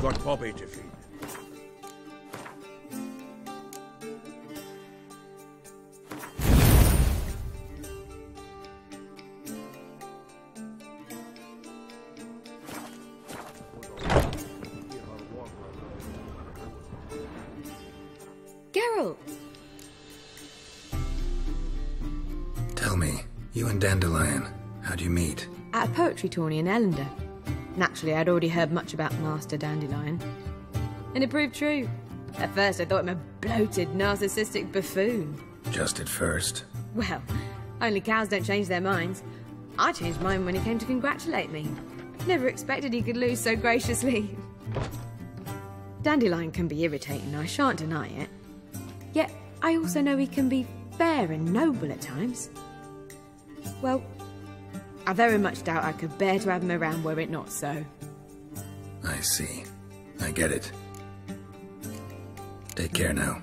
got Poppy to feed. Geralt! Tell me, you and Dandelion, how'd you meet? At a poetry tourney in Ellender. Naturally, I'd already heard much about Master Dandelion. And it proved true. At first, I thought him a bloated, narcissistic buffoon. Just at first. Well, only cows don't change their minds. I changed mine when he came to congratulate me. Never expected he could lose so graciously. Dandelion can be irritating, I shan't deny it. Yet, I also know he can be fair and noble at times. Well, I very much doubt I could bear to have him around were it not so. I see. I get it. Take care now.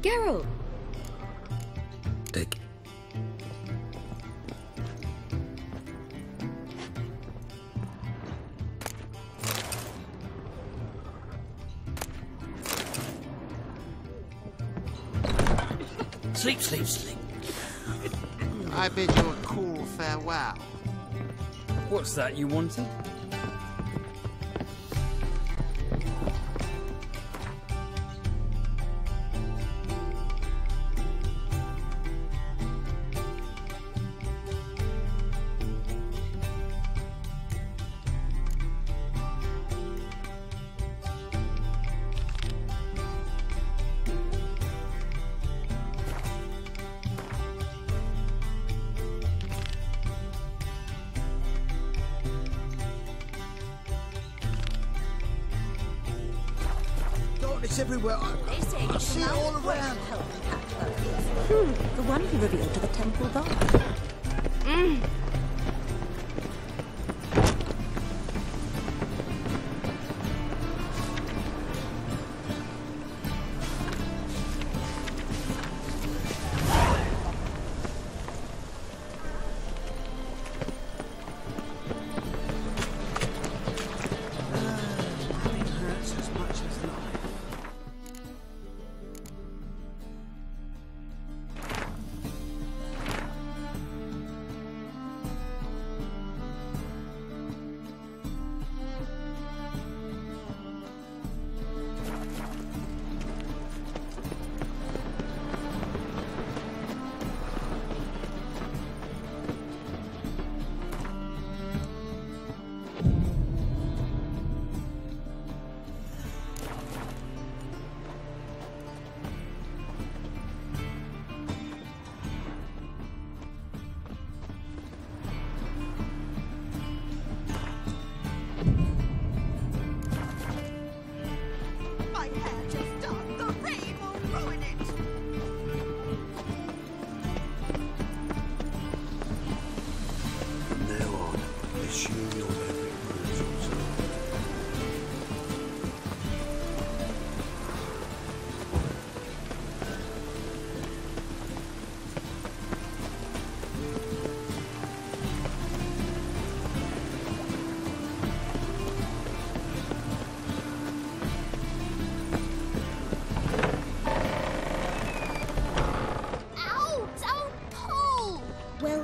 Geralt! Take... Sleep, sleep, sleep. I bid you a cool farewell. What's that you wanted? It's everywhere. I see it all around. The one he revealed to the temple guard.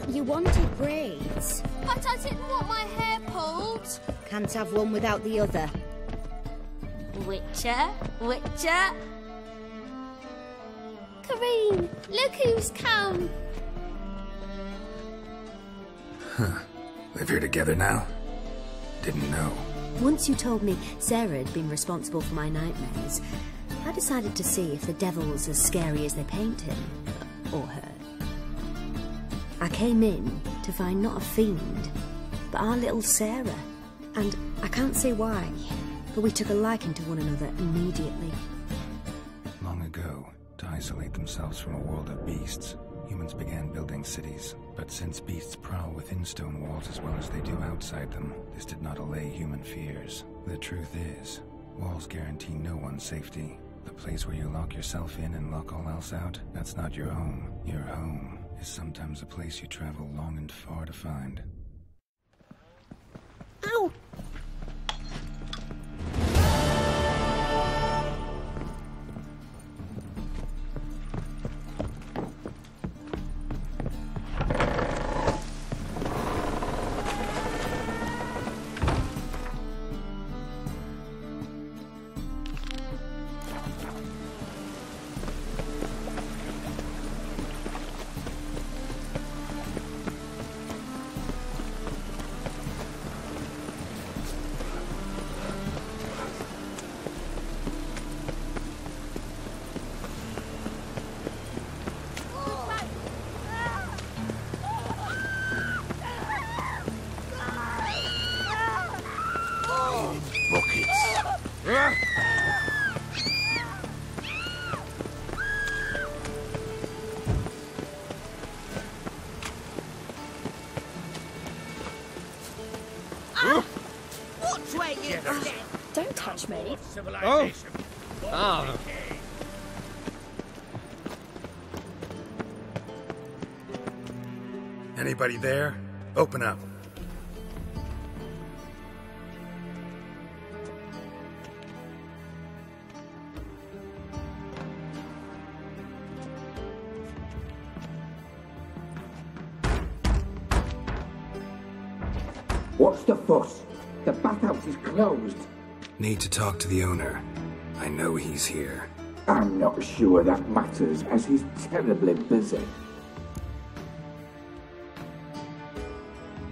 You wanted braids. But I didn't want my hair pulled. Can't have one without the other. Witcher, Witcher. Kareen, look who's come. Huh. Live here together now? Didn't know. Once you told me Sarah had been responsible for my nightmares, I decided to see if the devil's as scary as they paint him. Or her. I came in to find not a fiend, but our little Sarah. And I can't say why, but we took a liking to one another immediately. Long ago, to isolate themselves from a world of beasts, humans began building cities. But since beasts prowl within stone walls as well as they do outside them, this did not allay human fears. The truth is, walls guarantee no one's safety. The place where you lock yourself in and lock all else out, that's not your home. Your home is sometimes a place you travel long and far to find. Ow! Don't touch me. Oh! Ah! Anybody there? Open up. What's the fuss? The bathhouse is closed. Need to talk to the owner. I know he's here. I'm not sure that matters, as he's terribly busy.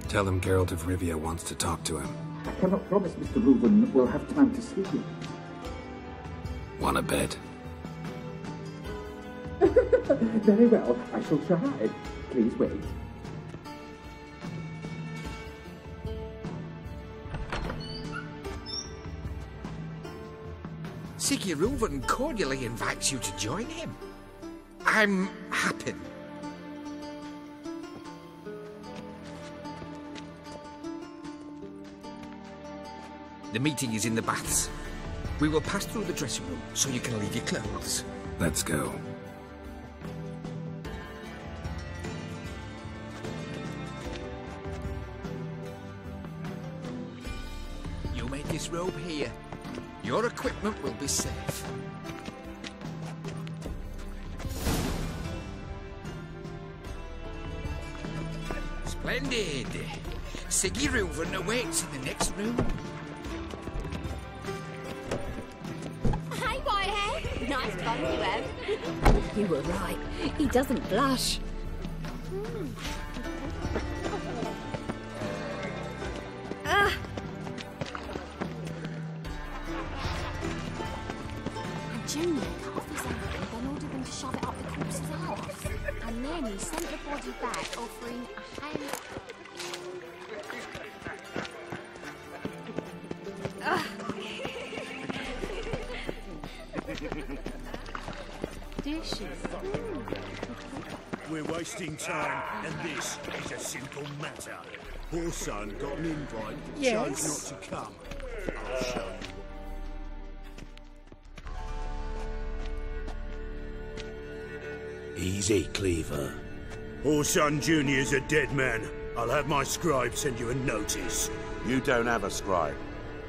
Tell him Geralt of Rivia wants to talk to him. I cannot promise Mr. Reuven will have time to see you. Want a bet? Very well, I shall try. Please wait. Siggy Reuven cordially invites you to join him. I'm happy. The meeting is in the baths. We will pass through the dressing room so you can leave your clothes. Let's go. You made this robe here. Your equipment will be safe. Splendid. Siggy Reuven awaits in the next room. Hey, Whitehead. Nice fun you have. You were right. He doesn't blush. Junior cut off his hand, then ordered them to shove it up the corpse's arse. And then he sent the body back, offering a hand. Dishes. We're wasting time, and this is a simple matter. Poor son got an invite, chose not to come. I'll show you. Easy, Cleaver. Orson Jr.'s a dead man. I'll have my scribe send you a notice. You don't have a scribe.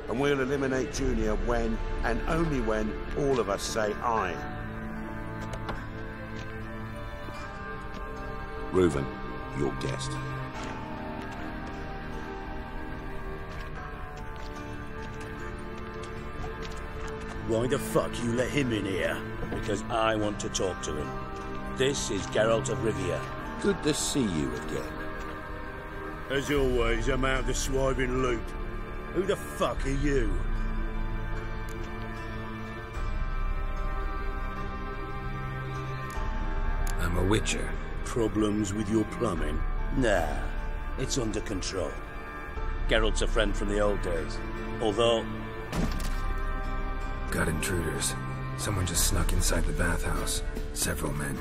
And we'll eliminate Junior when, and only when, all of us say aye. Reuven, your guest. Why the fuck you let him in here? Because I want to talk to him. This is Geralt of Rivia. Good to see you again. As always, I'm out of the swiving loop. Who the fuck are you? I'm a witcher. Problems with your plumbing? Nah, it's under control. Geralt's a friend from the old days. Although... Got intruders. Someone just snuck inside the bathhouse. Several men.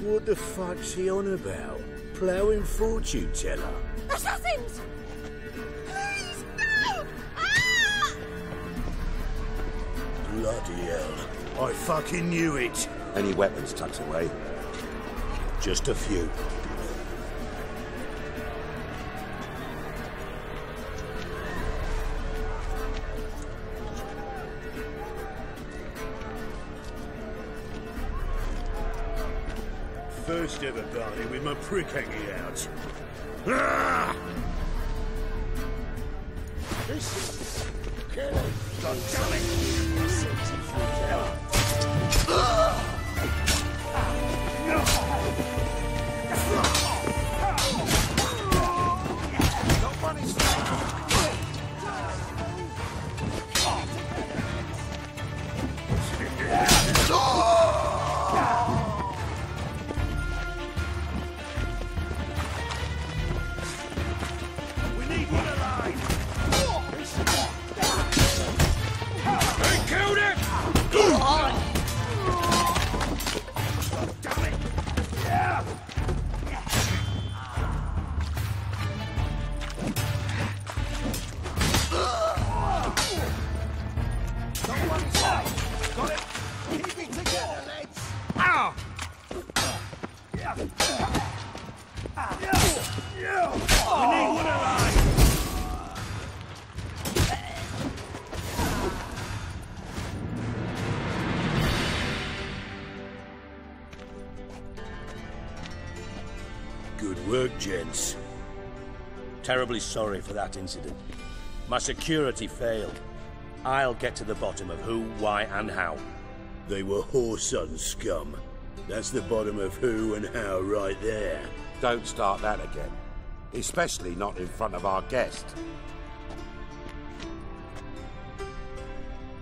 What the fuck's he on about? Ploughing fortune teller? Assassins! Please, no! Ah! Bloody hell. I fucking knew it. Any weapons tucked away? Just a few. First ever party with my prick hanging out. Ah! This kill him. God damn it! Sexy freak out. Got one is Good work, gents. Terribly sorry for that incident. My security failed. I'll get to the bottom of who, why, and how. They were Whoreson scum. That's the bottom of who and how right there. Don't start that again. Especially not in front of our guest.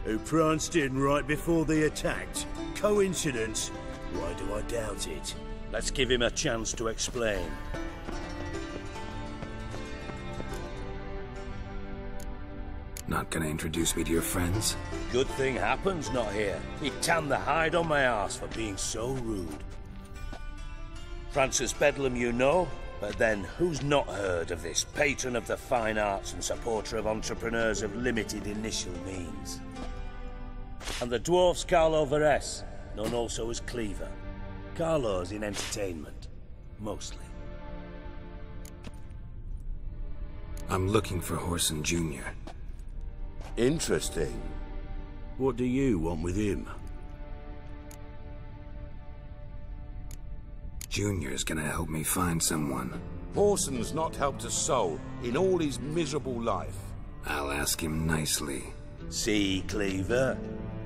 Who pranced in right before they attacked. Coincidence? Why do I doubt it? Let's give him a chance to explain. Not gonna introduce me to your friends? Good thing Happen's not here. He tanned the hide on my arse for being so rude. Francis Bedlam you know, but then who's not heard of this patron of the fine arts and supporter of entrepreneurs of limited initial means? And the dwarf's Carlo Veres, known also as Cleaver. Carlo's in entertainment, mostly. I'm looking for Whoreson Jr. Interesting. What do you want with him? Junior's gonna help me find someone. Whoreson's not helped a soul in all his miserable life. I'll ask him nicely. See, Cleaver?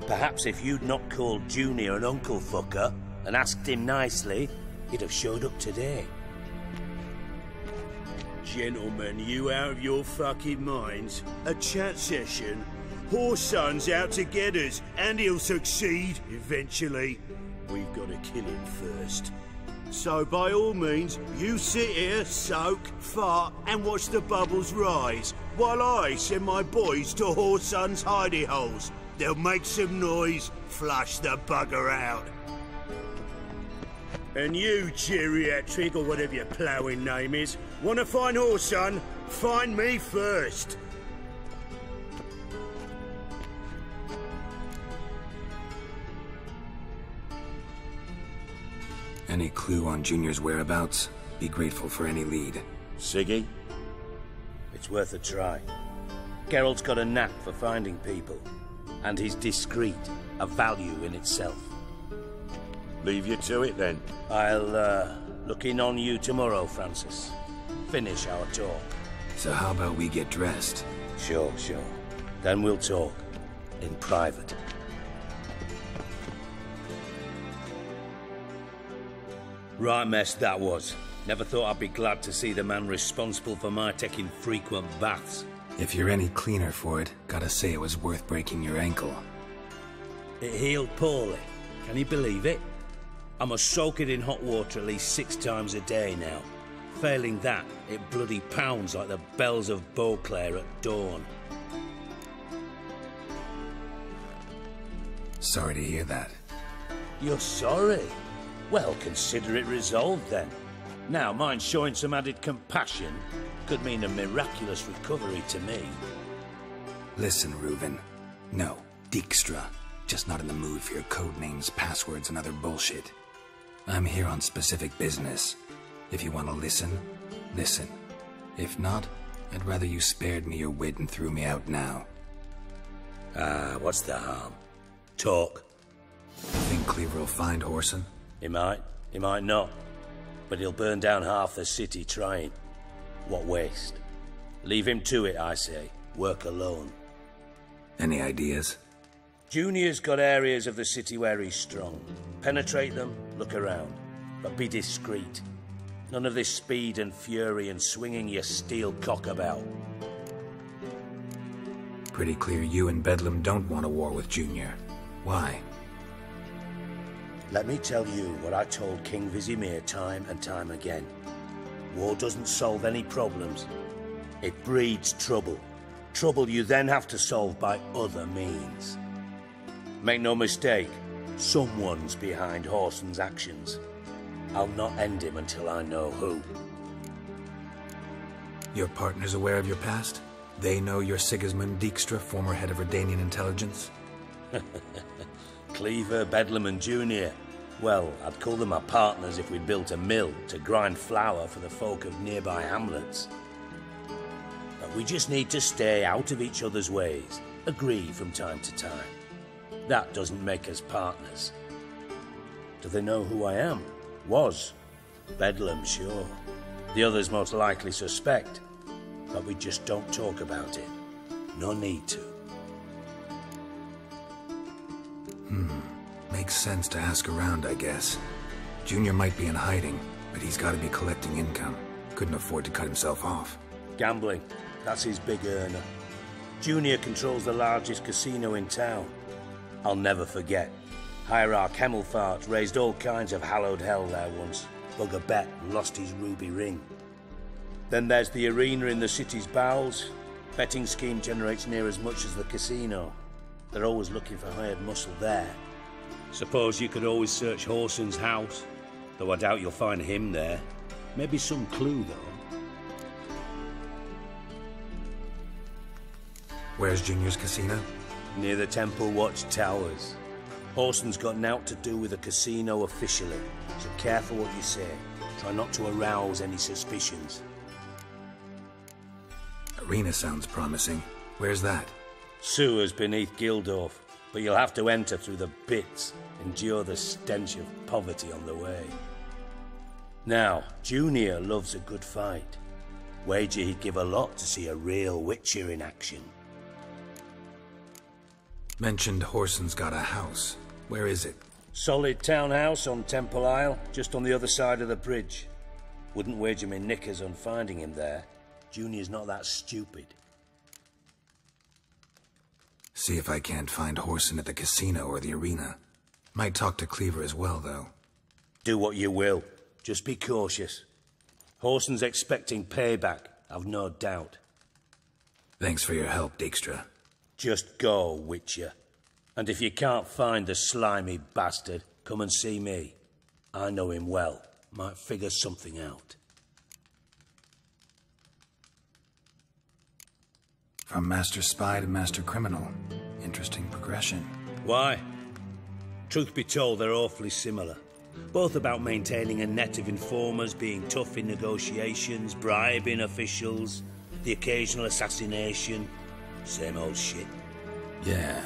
Perhaps if you'd not called Junior an uncle fucker and asked him nicely, he'd have showed up today. Gentlemen, you out of your fucking minds? A chat session? Whoreson's out to get us, and he'll succeed, eventually. We've got to kill him first. So by all means, you sit here, soak, fart, and watch the bubbles rise, while I send my boys to Whoreson's hidey holes. They'll make some noise, flush the bugger out. And you, geriatric, or whatever your ploughing name is, want to find Whoreson? Find me first. Any clue on Junior's whereabouts? Be grateful for any lead. Siggy? It's worth a try. Geralt's got a knack for finding people. And he's discreet, a value in itself. Leave you to it, then. I'll, look in on you tomorrow, Francis. Finish our talk. So how about we get dressed? Sure. Then we'll talk. In private. Right mess that was. Never thought I'd be glad to see the man responsible for my taking frequent baths. If you're any cleaner for it, gotta say it was worth breaking your ankle. It healed poorly. Can you believe it? I must soak it in hot water at least 6 times a day now. Failing that, it bloody pounds like the bells of Beauclair at dawn. Sorry to hear that. You're sorry? Well, consider it resolved then. Now, mind showing some added compassion could mean a miraculous recovery to me. Listen, Reuven. No, Dijkstra. Just not in the mood for your code names, passwords, and other bullshit. I'm here on specific business. If you want to listen, listen. If not, I'd rather you spared me your wit and threw me out now. What's the harm? Talk. Think Cleaver will find Whoreson? He might not. But he'll burn down half the city trying. What waste? Leave him to it, I say. Work alone. Any ideas? Junior's got areas of the city where he's strong. Penetrate them, look around. But be discreet. None of this speed and fury and swinging your steel cock about. Pretty clear you and Bedlam don't want a war with Junior. Why? Let me tell you what I told King Vizimir time and time again. War doesn't solve any problems. It breeds trouble. Trouble you then have to solve by other means. Make no mistake, someone's behind Whoreson's actions. I'll not end him until I know who. Your partner's aware of your past? They know you're Sigismund Dijkstra, former head of Redanian intelligence? Cleaver, Bedlam and Junior. Well, I'd call them my partners if we'd built a mill to grind flour for the folk of nearby hamlets. But we just need to stay out of each other's ways, agree from time to time. That doesn't make us partners. Do they know who I am? Was. Bedlam, sure. The others most likely suspect. But we just don't talk about it. No need to. Makes sense to ask around, I guess. Junior might be in hiding, but he's got to be collecting income. Couldn't afford to cut himself off. Gambling. That's his big earner. Junior controls the largest casino in town. I'll never forget. Hierarch Hemmelfart raised all kinds of hallowed hell there once. Bug a bet and lost his ruby ring. Then there's the arena in the city's bowels. Betting scheme generates near as much as the casino. They're always looking for hired muscle there. Suppose you could always search Whoreson's house, though I doubt you'll find him there. Maybe some clue, though. Where's Junior's casino? Near the Temple Watch Towers. Whoreson's got naught to do with the casino officially, so careful what you say. Try not to arouse any suspicions. Arena sounds promising. Where's that? Sewers beneath Gildorf, but you'll have to enter through the pits, endure the stench of poverty on the way. Now, Junior loves a good fight. Wager he'd give a lot to see a real Witcher in action. Mentioned Whoreson's got a house. Where is it? Solid townhouse on Temple Isle, just on the other side of the bridge. Wouldn't wager me knickers on finding him there. Junior's not that stupid. See if I can't find Whoreson at the casino or the arena. Might talk to Cleaver as well, though. Do what you will. Just be cautious. Whoreson's expecting payback, I've no doubt. Thanks for your help, Dijkstra. Just go, Witcher. And if you can't find the slimy bastard, come and see me. I know him well. Might figure something out. From Master Spy to Master Criminal. Interesting progression. Why? Truth be told, they're awfully similar. Both about maintaining a net of informers, being tough in negotiations, bribing officials, the occasional assassination. Same old shit. Yeah,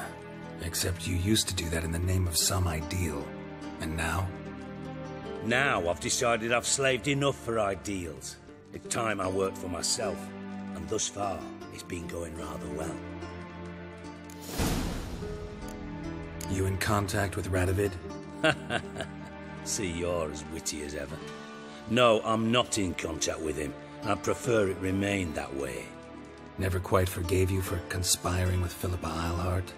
except you used to do that in the name of some ideal. And now? Now I've decided I've slaved enough for ideals. It's time I worked for myself. And thus far, it's been going rather well. You in contact with Radovid? See, you're as witty as ever. No, I'm not in contact with him. I'd prefer it remained that way. Never quite forgave you for conspiring with Philippa Eilhart?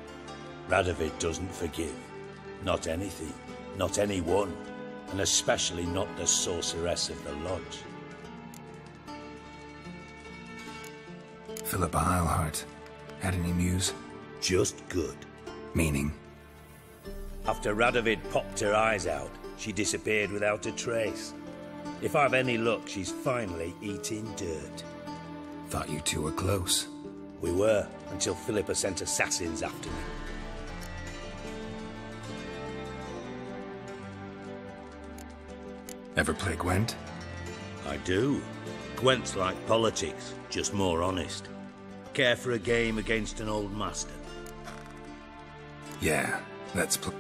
Radovid doesn't forgive. Not anything. Not anyone. And especially not the sorceress of the Lodge. Philippa Eilhart. Had any news? Just good. Meaning? After Radovid popped her eyes out, she disappeared without a trace. If I've any luck, she's finally eating dirt. Thought you two were close. We were, until Philippa sent assassins after me. Ever play Gwent? I do. Gwent's like politics, just more honest. Care for a game against an old master? Yeah, let's play.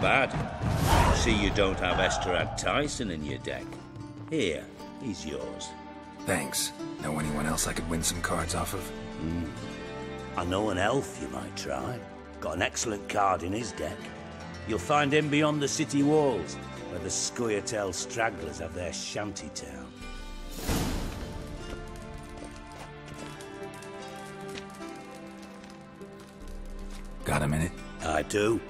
Bad. See you don't have Esterad Tyson in your deck. Here, he's yours. Thanks. Know anyone else I could win some cards off of? I know an elf you might try. Got an excellent card in his deck. You'll find him beyond the city walls, where the Scoia'tael stragglers have their shanty town. Got a minute? I do.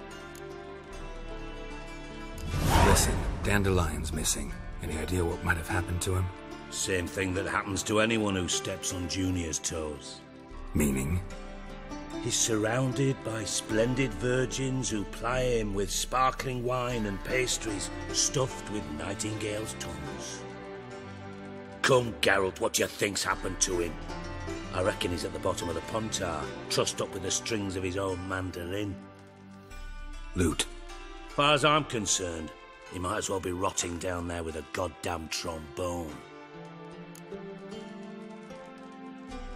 Listen, Dandelion's missing. Any idea what might have happened to him? Same thing that happens to anyone who steps on Junior's toes. Meaning? He's surrounded by splendid virgins who ply him with sparkling wine and pastries stuffed with nightingales' tongues. Come, Geralt, what do you think's happened to him? I reckon he's at the bottom of the Pontar, trussed up with the strings of his own mandolin. Loot. Far as I'm concerned, he might as well be rotting down there with a goddamn trombone.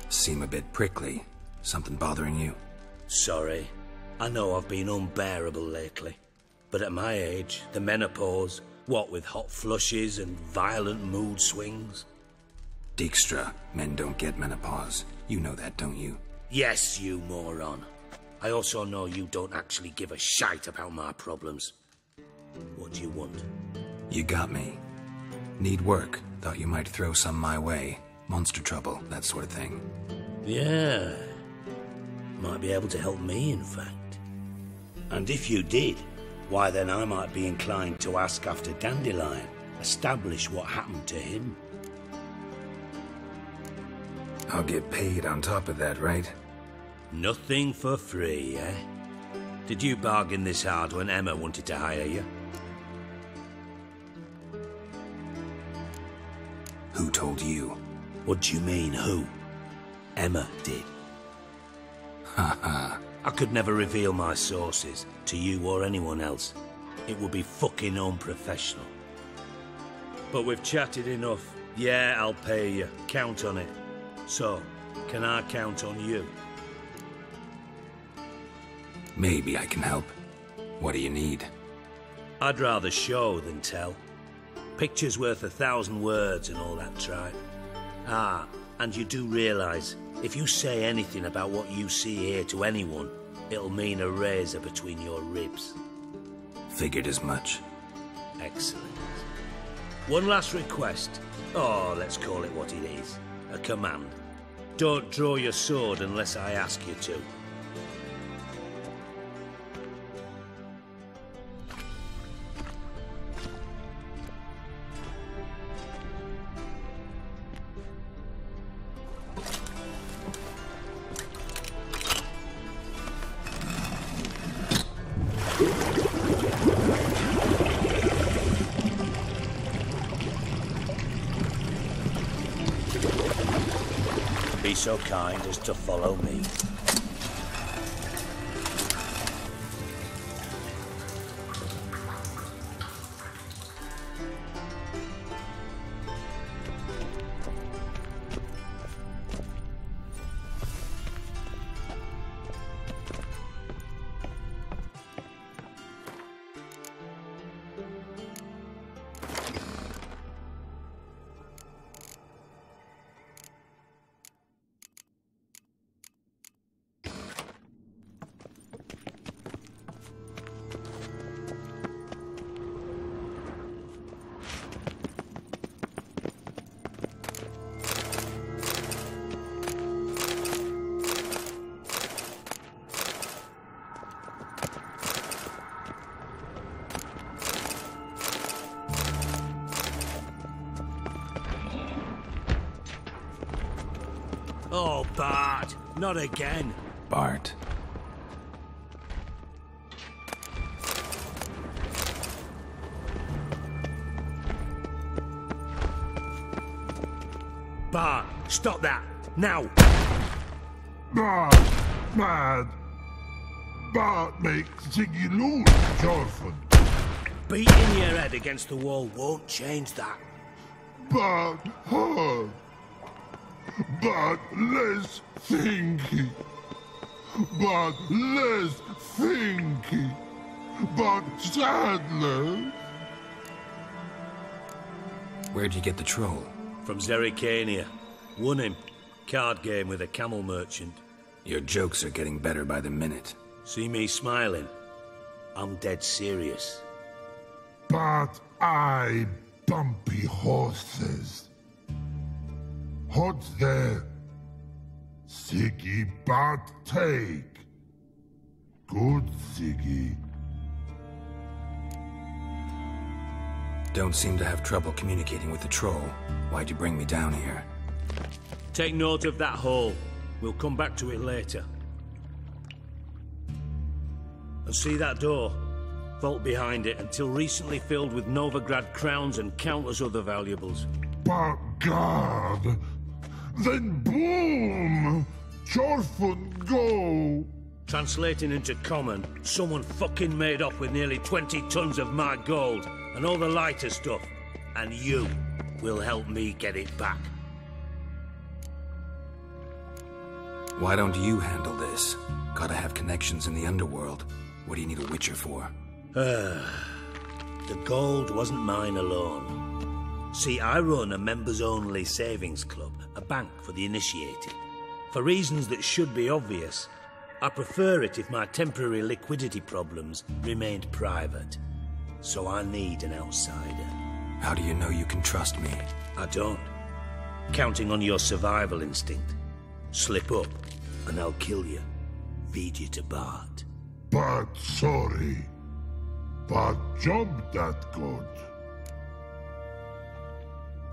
Seem a bit prickly. Something bothering you? Sorry. I know I've been unbearable lately. But at my age, the menopause, what with hot flushes and violent mood swings. Dijkstra, men don't get menopause. You know that, don't you? Yes, you moron. I also know you don't actually give a shite about my problems. What do you want? You got me. Need work. Thought you might throw some my way. Monster trouble, that sort of thing. Yeah. Might be able to help me, in fact. And if you did, why then I might be inclined to ask after Dandelion, establish what happened to him. I'll get paid on top of that, right? Nothing for free, eh? Did you bargain this hard when Emma wanted to hire you? Who told you? What do you mean, who? Emma did. Haha. I could never reveal my sources to you or anyone else. It would be fucking unprofessional. But we've chatted enough. Yeah, I'll pay you. Count on it. So, can I count on you? Maybe I can help. What do you need? I'd rather show than tell. Picture's worth 1,000 words and all that tripe. Ah, and you do realise, if you say anything about what you see here to anyone, it'll mean a razor between your ribs. Figured as much. Excellent. One last request. Oh, let's call it what it is. A command. Don't draw your sword unless I ask you to. Be so kind as to follow me. Oh, Bart, not again. Bart. Bart, stop that, now! Bart, mad. Bart makes Ziggy lose his orphan. Beating your head against the wall won't change that. Bart hard. But less thinky. But less thinky. But Sadler. Where'd you get the troll? From Zerrikania. Won him. Card game with a camel merchant. Your jokes are getting better by the minute. See me smiling? I'm dead serious. But I bumpy horses. What's there? Ziggy but take. Good Ziggy. Don't seem to have trouble communicating with the troll. Why'd you bring me down here? Take note of that hole. We'll come back to it later. And see that door? Vault behind it, until recently filled with Novigrad crowns and countless other valuables. But God, Then boom! Chorfun go! Translating into common, someone fucking made off with nearly 20 tons of my gold and all the lighter stuff. And you will help me get it back. Why don't you handle this? Gotta have connections in the underworld. What do you need a witcher for? The gold wasn't mine alone. See, I run a members-only savings club, a bank for the initiated. For reasons that should be obvious, I prefer it if my temporary liquidity problems remained private. So I need an outsider. How do you know you can trust me? I don't. Counting on your survival instinct. Slip up, and I'll kill you. Feed you to Bart. But sorry. But job that good.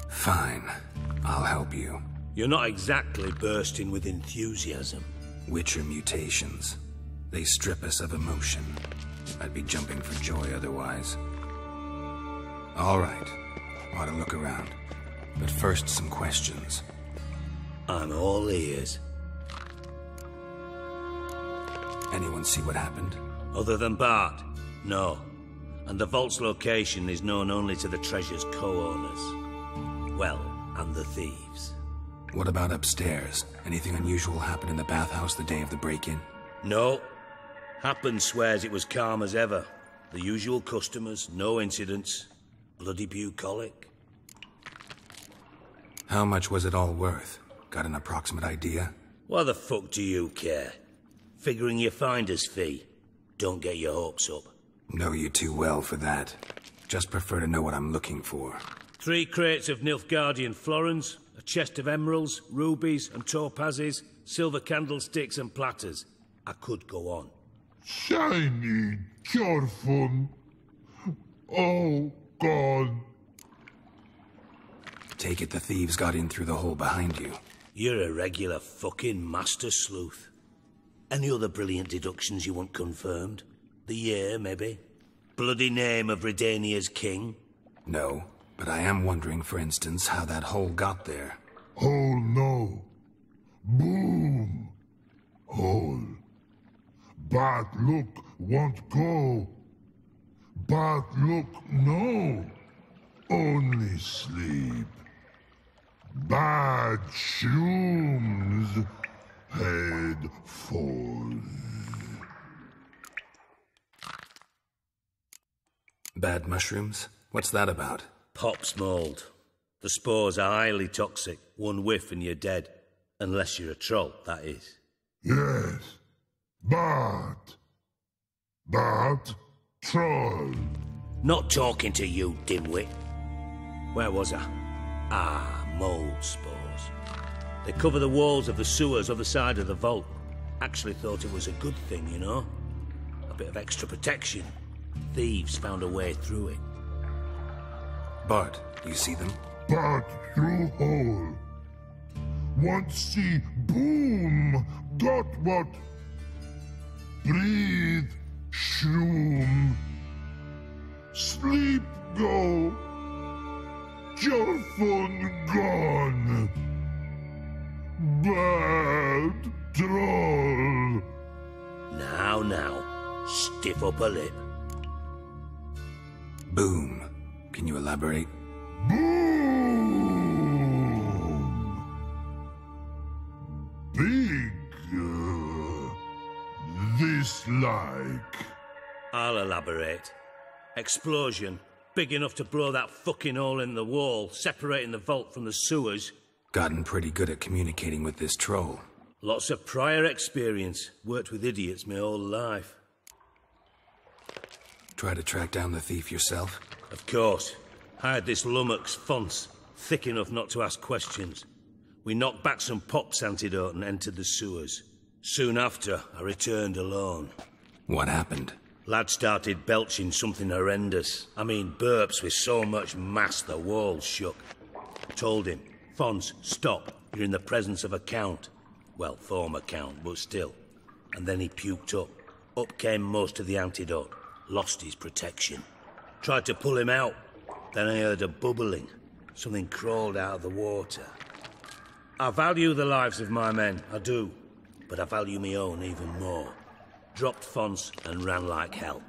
Fine. I'll help you. You're not exactly bursting with enthusiasm. Witcher mutations. They strip us of emotion. I'd be jumping for joy otherwise. All right. Ought to look around. But first, some questions. I'm all ears. Anyone see what happened? Other than Bart? No. And the vault's location is known only to the treasure's co-owners. Well, and the thieves. What about upstairs? Anything unusual happen in the bathhouse the day of the break-in? No. Happen swears it was calm as ever. The usual customers, no incidents. Bloody bucolic. How much was it all worth? Got an approximate idea? Why the fuck do you care? Figuring your finder's fee. Don't get your hopes up. Know you too well for that. Just prefer to know what I'm looking for. 3 crates of Nilfgaardian florins, a chest of emeralds, rubies and topazes, silver candlesticks and platters. I could go on. Shiny Chorfun. Oh, God. Take it the thieves got in through the hole behind you. You're a regular fucking master sleuth. Any other brilliant deductions you want confirmed? The year, maybe? Bloody name of Redania's king? No, but I am wondering, for instance, how that hole got there. Hole no. Boom. Hole. Bad look won't go. Bad look no. Only sleep. Bad shrooms. Head falls. Bad mushrooms? What's that about? Pop's mold. The spores are highly toxic. One whiff and you're dead. Unless you're a troll, that is. Yes. But troll. Not talking to you, dimwit. Where was I? Ah, mold spores. They cover the walls of the sewers other side of the vault. Actually thought it was a good thing, you know? A bit of extra protection. Thieves found a way through it. Bart, you see them? Bart through hole. Want see boom. Got what? Breathe. Shroom. Sleep go. Chorfun gone. Bad troll. Now, stiff up a lip. Boom. Can you elaborate? Boom. Big. This like. I'll elaborate. Explosion. Big enough to blow that fucking hole in the wall, separating the vault from the sewers. Gotten pretty good at communicating with this troll. Lots of prior experience. Worked with idiots my whole life. Try to track down the thief yourself? Of course. Hired this lummox, Fonce, thick enough not to ask questions. We knocked back some Pop's antidote and entered the sewers. Soon after, I returned alone. What happened? Lad started belching something horrendous. I mean, burps with so much mass the walls shook. Told him, Fonce, stop. You're in the presence of a count. Well, former count, but still. And then he puked up. Up came most of the antidote. Lost his protection. Tried to pull him out. Then I heard a bubbling. Something crawled out of the water. I value the lives of my men, I do. But I value my own even more. Dropped fonts and ran like hell.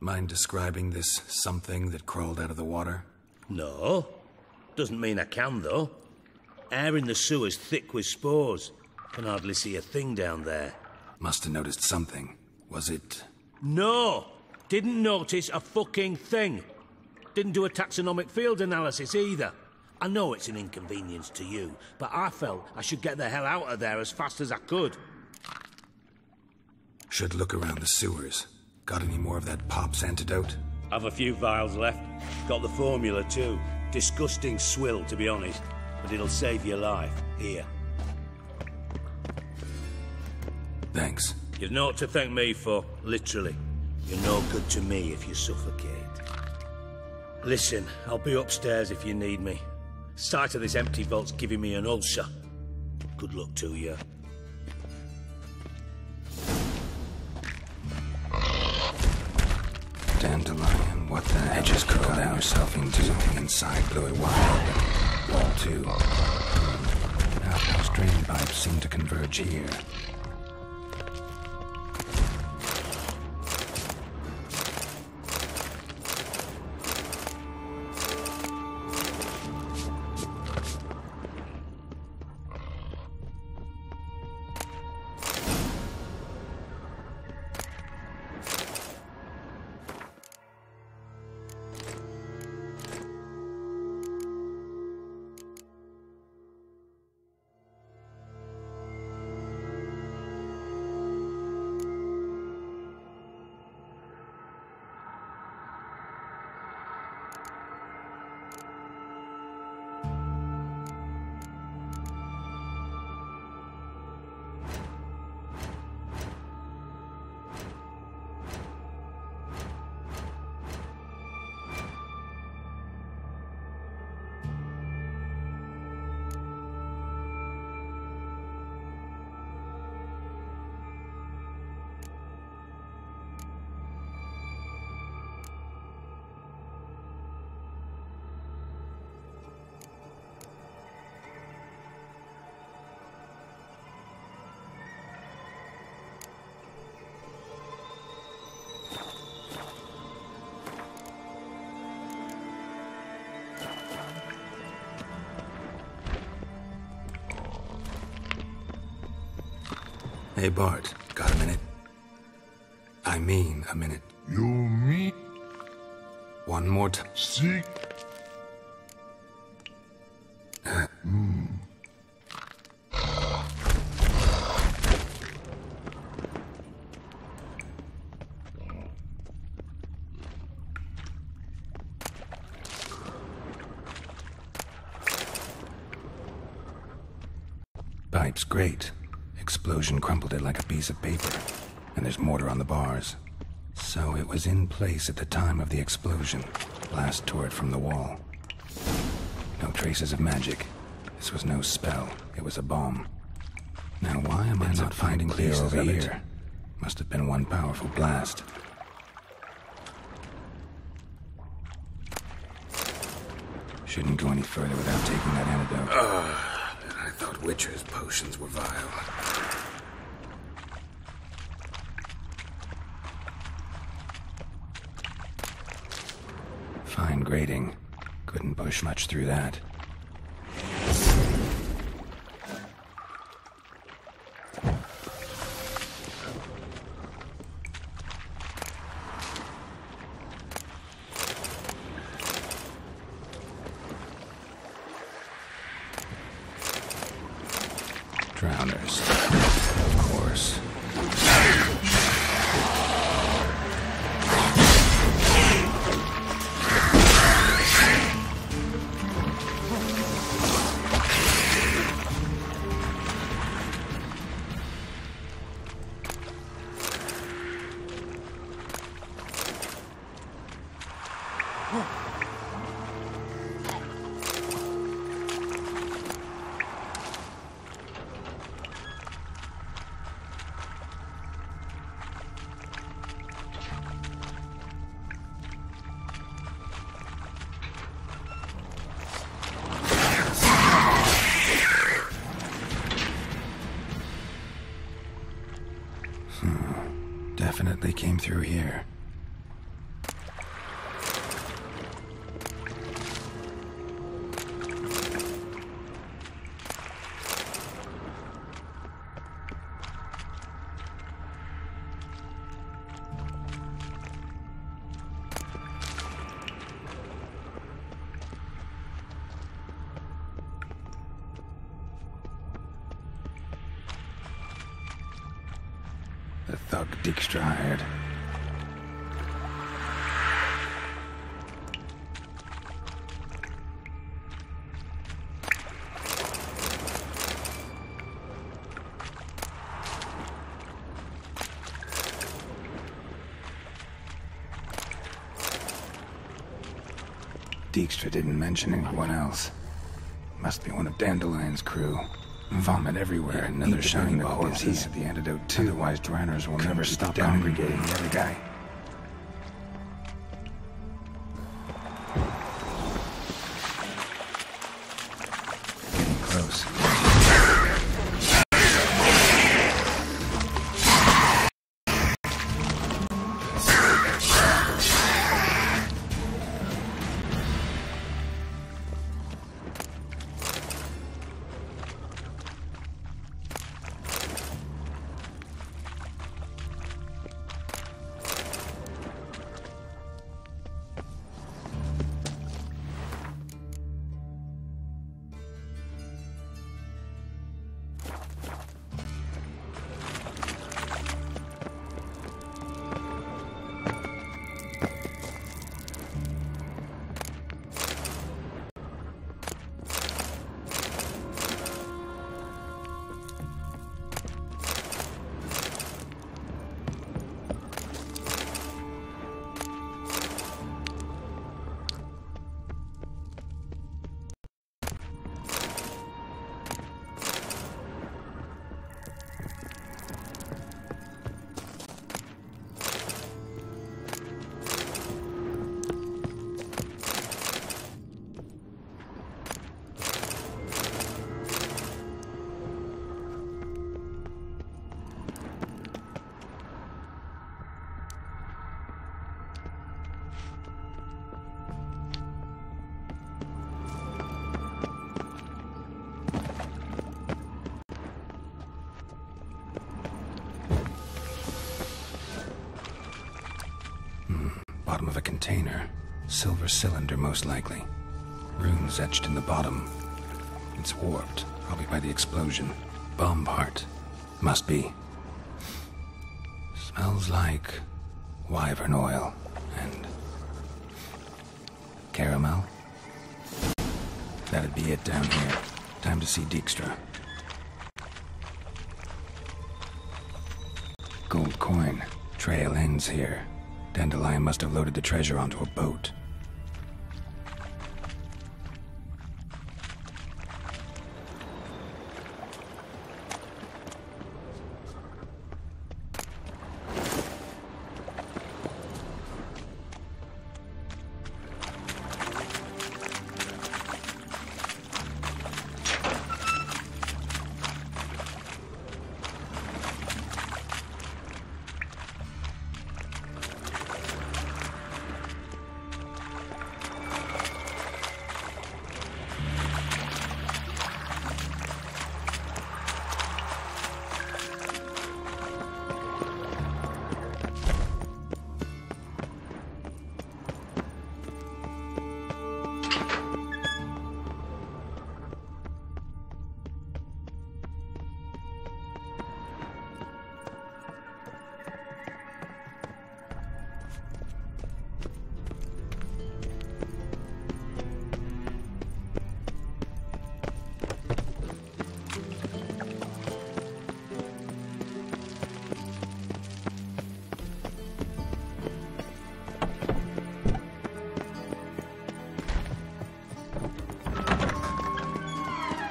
Mind describing this something that crawled out of the water? No. Doesn't mean I can, though. Air in the sewer's thick with spores. Can hardly see a thing down there. Must have noticed something. Was it... No! Didn't notice a fucking thing. Didn't do a taxonomic field analysis either. I know it's an inconvenience to you, but I felt I should get the hell out of there as fast as I could. Should look around the sewers. Got any more of that Pop's antidote? I've a few vials left. Got the formula too. Disgusting swill, to be honest. But it'll save your life. Here. Thanks. You've naught to thank me for, literally. You're no good to me if you suffocate. Listen, I'll be upstairs if you need me. Sight of this empty vault's giving me an ulcer. Good luck to you. Dandelion, what the hell? Just curled down yourself into something inside, blew it wide open. Wall 2. Outhouse drain pipes seem to converge here. Hey, Bart, got a minute? I mean a minute. You mean? One more time. See? Pipe's great. Explosion crumpled it like a piece of paper, and there's mortar on the bars. So it was in place at the time of the explosion. Blast tore it from the wall. No traces of magic. This was no spell. It was a bomb. Now why am I not finding clear over here? Must have been one powerful blast. Shouldn't go any further without taking that antidote. I thought Witcher's potions were vile. Fine grating. Couldn't push much through that. Drowners. Of course. definitely came through here. The thug Dijkstra hired. Dijkstra didn't mention anyone else. Must be one of Dandelion's crew. Vomit everywhere. Another shining ball disease of the antidote too. Otherwise, Dranners will never stop congregating the other guy. Getting close. Bottom of a container. Silver cylinder, most likely. Runes etched in the bottom. It's warped, probably by the explosion. Bomb part. Must be. Smells like wyvern oil and caramel. That'd be it down here. Time to see Dijkstra. Gold coin. Trail ends here. Dandelion must have loaded the treasure onto a boat.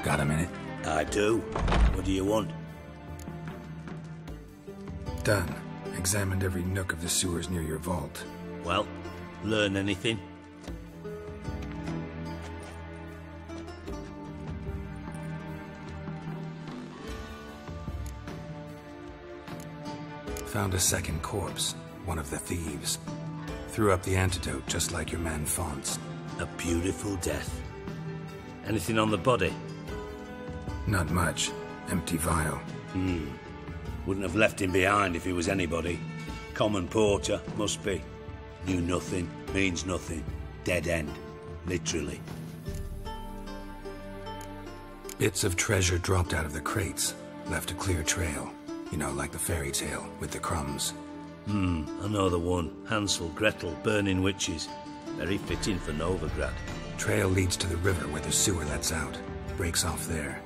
Got a minute? I do. What do you want? Done. Examined every nook of the sewers near your vault. Well, learn anything? Found a second corpse, one of the thieves. Threw up the antidote just like your man Fonts. A beautiful death. Anything on the body? Not much. Empty vial. Wouldn't have left him behind if he was anybody. Common porter, must be. Knew nothing, means nothing. Dead end. Literally. Bits of treasure dropped out of the crates. Left a clear trail. You know, like the fairy tale, with the crumbs. I know the one. Hansel, Gretel, burning witches. Very fitting for Novigrad. Trail leads to the river where the sewer lets out. Breaks off there.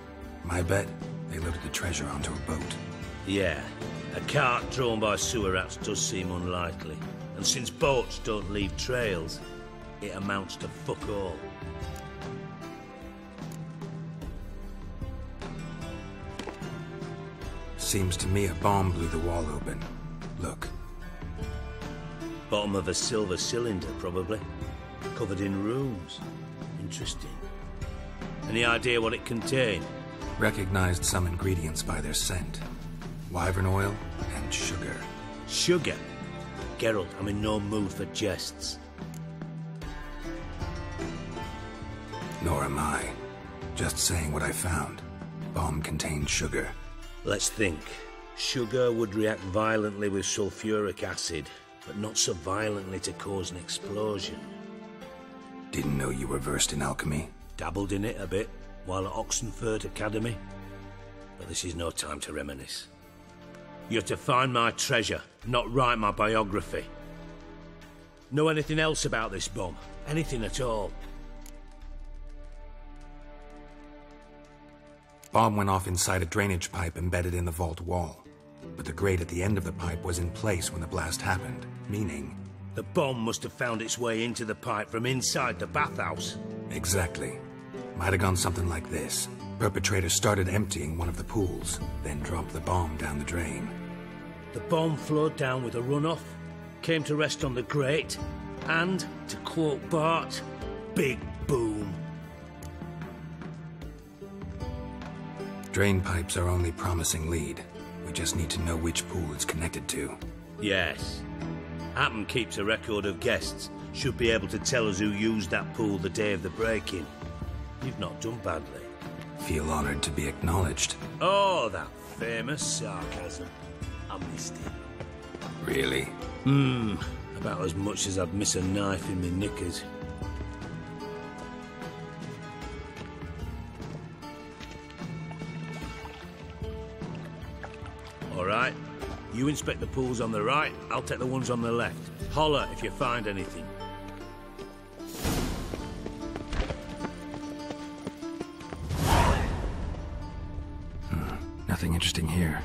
My bet, they loaded the treasure onto a boat. Yeah. A cart drawn by sewer rats does seem unlikely. And since boats don't leave trails, it amounts to fuck all. Seems to me a bomb blew the wall open. Look. Bottom of a silver cylinder, probably. Covered in runes. Interesting. Any idea what it contained? Recognized some ingredients by their scent. Wyvern oil and sugar. Sugar? Geralt, I'm in no mood for jests. Nor am I. Just saying what I found. Bomb contained sugar. Let's think. Sugar would react violently with sulfuric acid, but not so violently to cause an explosion. Didn't know you were versed in alchemy. Dabbled in it a bit, while at Oxenford Academy. But this is no time to reminisce. You're to find my treasure, not write my biography. Know anything else about this bomb? Anything at all? Bomb went off inside a drainage pipe embedded in the vault wall. But the grate at the end of the pipe was in place when the blast happened, meaning... The bomb must have found its way into the pipe from inside the bathhouse. Exactly. Might have gone something like this. Perpetrator started emptying one of the pools, then dropped the bomb down the drain. The bomb flowed down with a runoff, came to rest on the grate, and, to quote Bart, big boom. Drain pipes are only promising lead. We just need to know which pool it's connected to. Yes. Happen keeps a record of guests. Should be able to tell us who used that pool the day of the break-in. You've not done badly. Feel honored to be acknowledged. Oh, that famous sarcasm. I missed it. Really? About as much as I'd miss a knife in me knickers. All right. You inspect the pools on the right, I'll take the ones on the left. Holler if you find anything. Nothing interesting here.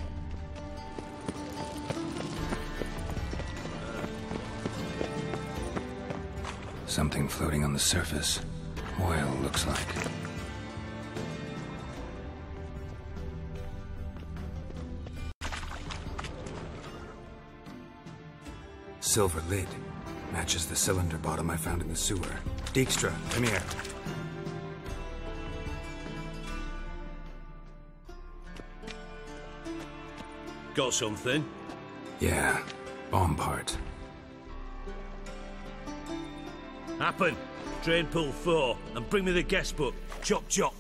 Something floating on the surface. Oil, looks like. Silver lid. Matches the cylinder bottom I found in the sewer. Dijkstra, come here. Got something? Yeah, bomb part. Happen. Drain pool 4, and bring me the guest book. Chop chop.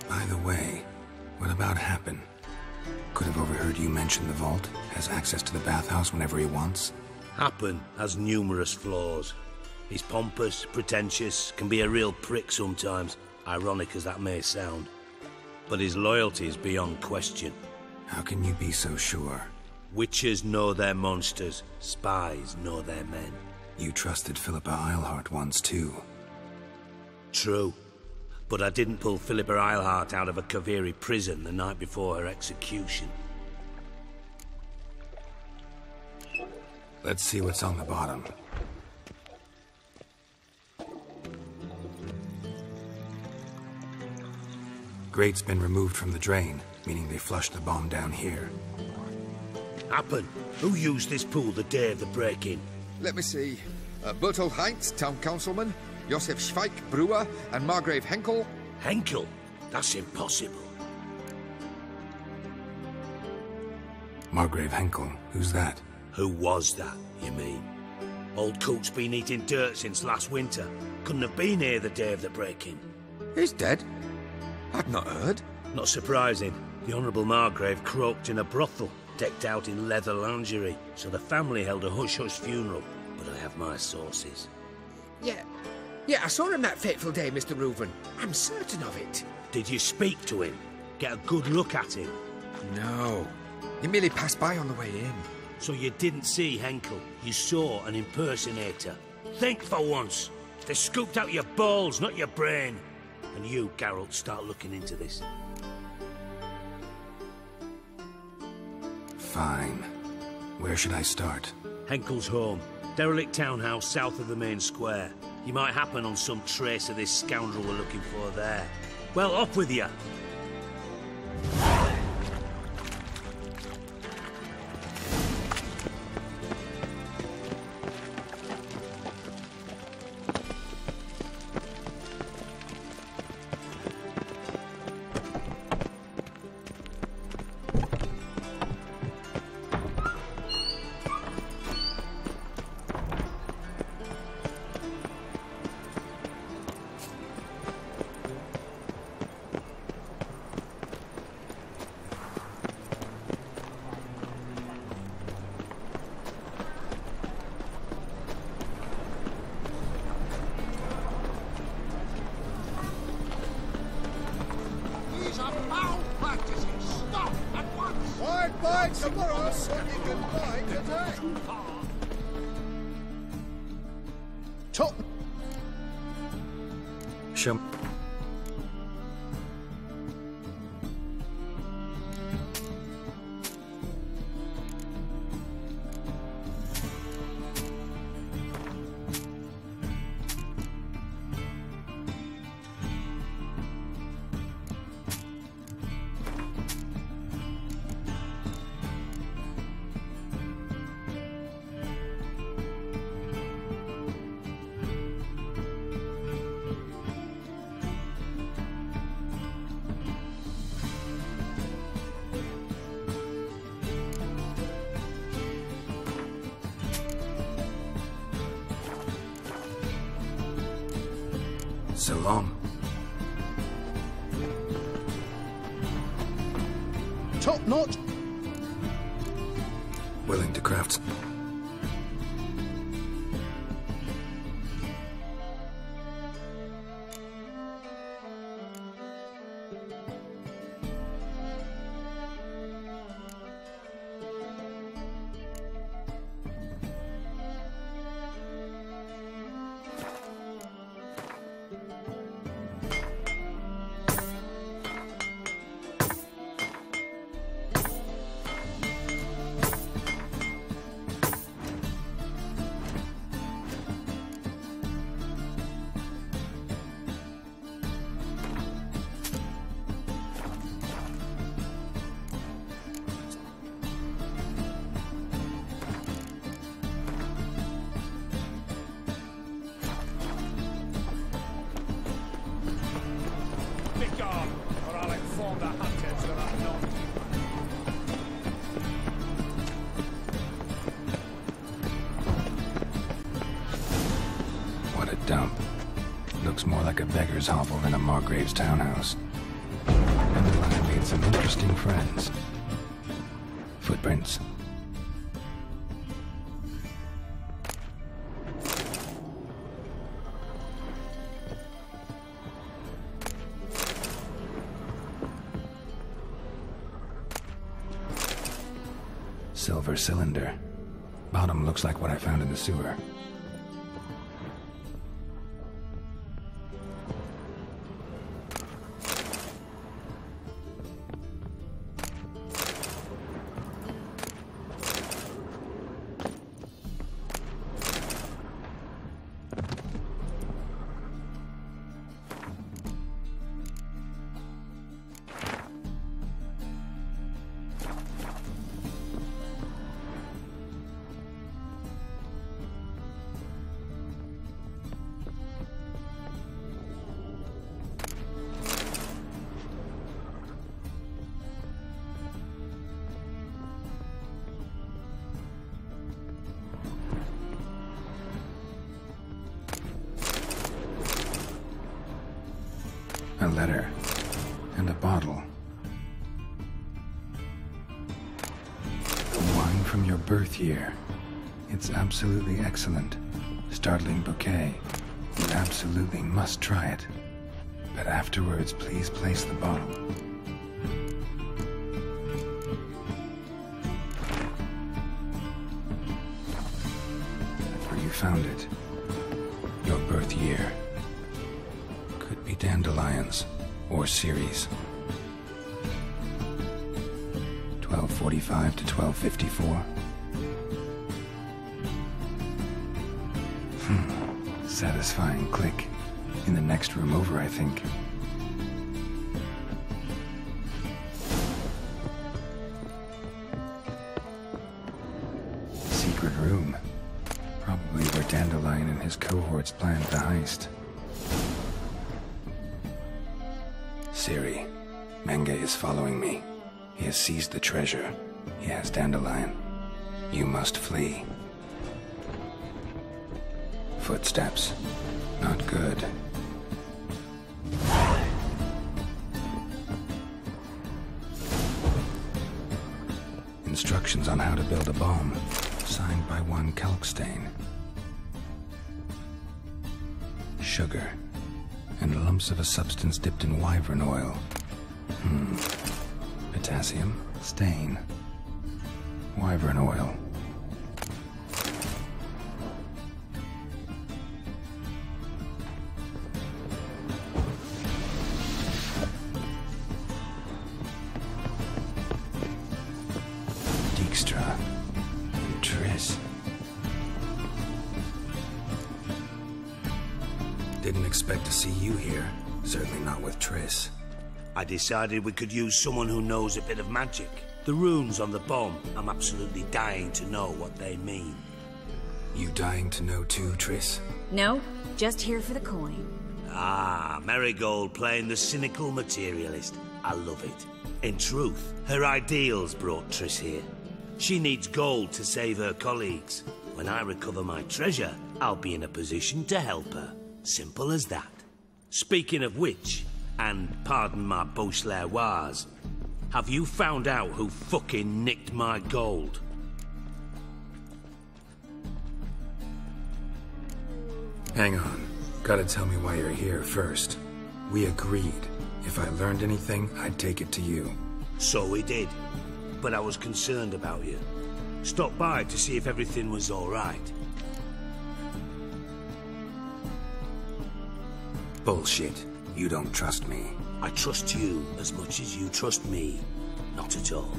By the way, what about Happen? Could have overheard you mention the vault. Has access to the bathhouse whenever he wants. Happen has numerous flaws. He's pompous, pretentious, can be a real prick sometimes, ironic as that may sound. But his loyalty is beyond question. How can you be so sure? Witches know their monsters, spies know their men. You trusted Philippa Eilhart once too. True. But I didn't pull Philippa Eilhart out of a Kaviri prison the night before her execution. Let's see what's on the bottom. Grate's been removed from the drain, meaning they flushed the bomb down here. Happen. Who used this pool the day of the break-in? Let me see. Bertolt Heinz, town councilman, Josef Schweik, brewer, and Margrave Henkel. Henkel? That's impossible. Margrave Henkel, who's that? Who was that, you mean? Old Coot's been eating dirt since last winter. Couldn't have been here the day of the break-in. He's dead? I'd not heard. Not surprising. The Honourable Margrave croaked in a brothel, decked out in leather lingerie, so the family held a hush-hush funeral. But I have my sources. Yeah, I saw him that fateful day, Mr. Reuven. I'm certain of it. Did you speak to him? Get a good look at him? No. He merely passed by on the way in. So you didn't see Henkel? You saw an impersonator? Think for once. They scooped out your balls, not your brain. And you, Geralt, start looking into this. Fine. Where should I start? Henkel's home. Derelict townhouse south of the main square. You might happen on some trace of this scoundrel we're looking for there. Well, up with you! Tomorrow, so you can buy today. Top. Show. Salam. Top notch. Willing to craft. What a dump. Looks more like a beggar's hovel than a Margrave's townhouse. And I made some interesting friends. Footprints. Silver cylinder. Bottom looks like what I found in the sewer. a letter, and a bottle. Wine from your birth year. It's absolutely excellent. Startling bouquet. You absolutely must try it. But afterwards, please place the bottle. That's where you found it. Your birth year. Could be dandelions or Ceres. 1245 to 1254. Satisfying click. In the next room over, I think. Secret room. Probably where Dandelion and his cohorts planned the heist. Ciri, Menge is following me. He has seized the treasure. He has Dandelion. You must flee. Footsteps. Not good. Instructions on how to build a bomb. Signed by one Kalkstein. Sugar. And lumps of a substance dipped in wyvern oil. Potassium. Stain. Wyvern oil. Dijkstra. And Triss. Didn't expect to see you here. Certainly not with Triss. I decided we could use someone who knows a bit of magic. The runes on the bomb, I'm absolutely dying to know what they mean. You dying to know too, Triss? No, just here for the coin. Ah, Marigold playing the cynical materialist. I love it. In truth, her ideals brought Triss here. She needs gold to save her colleagues. When I recover my treasure, I'll be in a position to help her. Simple as that. Speaking of which, and pardon my Beauclervoise, have you found out who fucking nicked my gold? Hang on. Gotta tell me why you're here first. We agreed. If I learned anything, I'd take it to you. So we did. But I was concerned about you. Stopped by to see if everything was all right. Bullshit. You don't trust me. I trust you as much as you trust me. Not at all.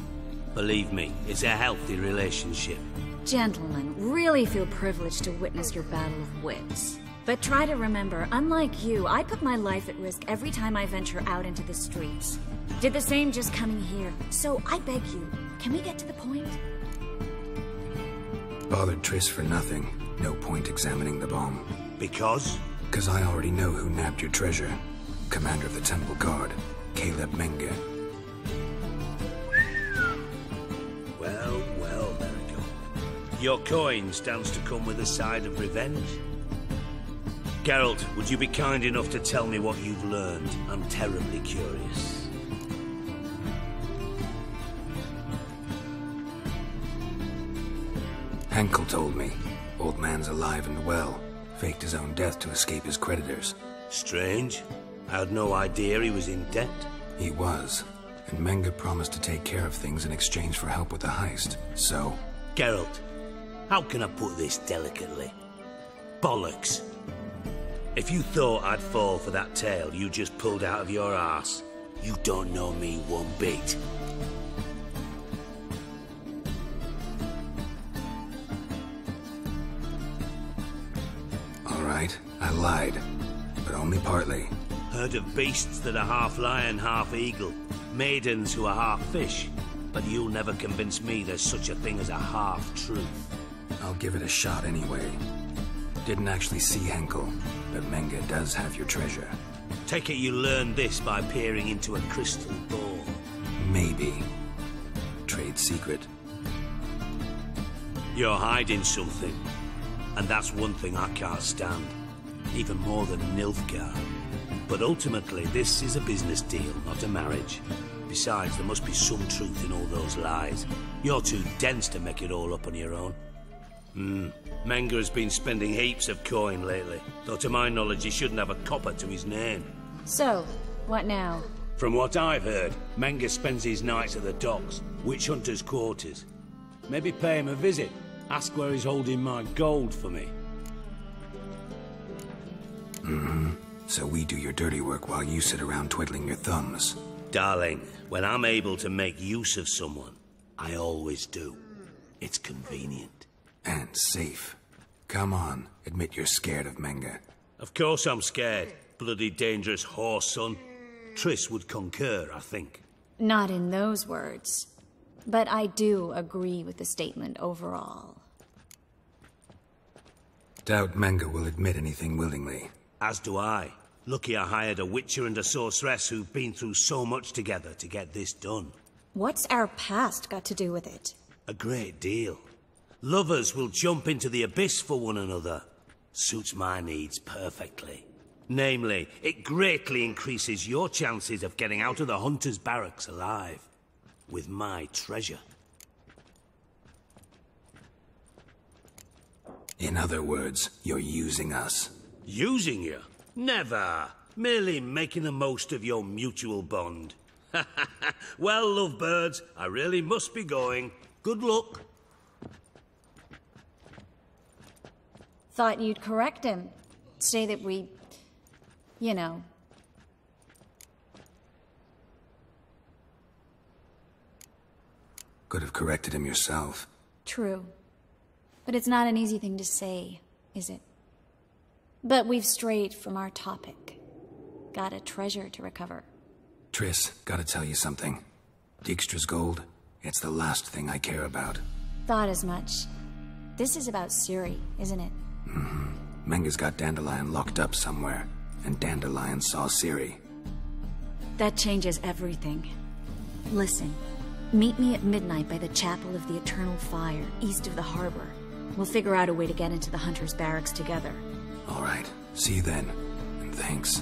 Believe me, it's a healthy relationship. Gentlemen, really feel privileged to witness your battle of wits. But try to remember, unlike you, I put my life at risk every time I venture out into the streets. Did the same just coming here. So I beg you, can we get to the point? Bothered Triss for nothing. No point examining the bomb. Because? Because I already know who nabbed your treasure. Commander of the Temple Guard, Caleb Menge. Well, well, Marigold. Your coin stands to come with a side of revenge. Geralt, would you be kind enough to tell me what you've learned? I'm terribly curious. Henkel told me. Old man's alive and well. Faked his own death to escape his creditors. Strange. I had no idea he was in debt. He was. And Menge promised to take care of things in exchange for help with the heist. So... Geralt, how can I put this delicately? Bollocks. If you thought I'd fall for that tale you just pulled out of your arse, you don't know me one bit. All right, I lied. But only partly. Heard of beasts that are half lion, half eagle. Maidens who are half fish. But you'll never convince me there's such a thing as a half-truth. I'll give it a shot anyway. Didn't actually see Henkel, but Menge does have your treasure. Take it you learned this by peering into a crystal ball. Maybe. Trade secret. You're hiding something. And that's one thing I can't stand. Even more than Nilfgaard. But ultimately, this is a business deal, not a marriage. Besides, there must be some truth in all those lies. You're too dense to make it all up on your own. Menge has been spending heaps of coin lately, though to my knowledge he shouldn't have a copper to his name. So, what now? From what I've heard, Menge spends his nights at the docks, witch hunters' quarters. Maybe pay him a visit. Ask where he's holding my gold for me. So we do your dirty work while you sit around twiddling your thumbs. Darling, when I'm able to make use of someone, I always do. It's convenient. And safe. Come on, admit you're scared of Menge. Of course I'm scared. Bloody dangerous horse, son. Triss would concur, I think. Not in those words. But I do agree with the statement overall. Doubt Menge will admit anything willingly. As do I. Lucky I hired a witcher and a sorceress who've been through so much together to get this done. What's our past got to do with it? A great deal. Lovers will jump into the abyss for one another. Suits my needs perfectly. Namely, it greatly increases your chances of getting out of the hunter's barracks alive. With my treasure. In other words, you're using us. Using you? Never. Merely making the most of your mutual bond. Well, lovebirds, I really must be going. Good luck. Thought you'd correct him. Say that we... you know... Could have corrected him yourself. True. But it's not an easy thing to say, is it? But we've strayed from our topic. Got a treasure to recover. Triss, gotta tell you something. Dijkstra's gold, it's the last thing I care about. Thought as much. This is about Ciri, isn't it? Menge's got Dandelion locked up somewhere, and Dandelion saw Ciri. That changes everything. Listen, meet me at midnight by the Chapel of the Eternal Fire, east of the harbor. We'll figure out a way to get into the Hunter's barracks together. All right, see you then, and thanks.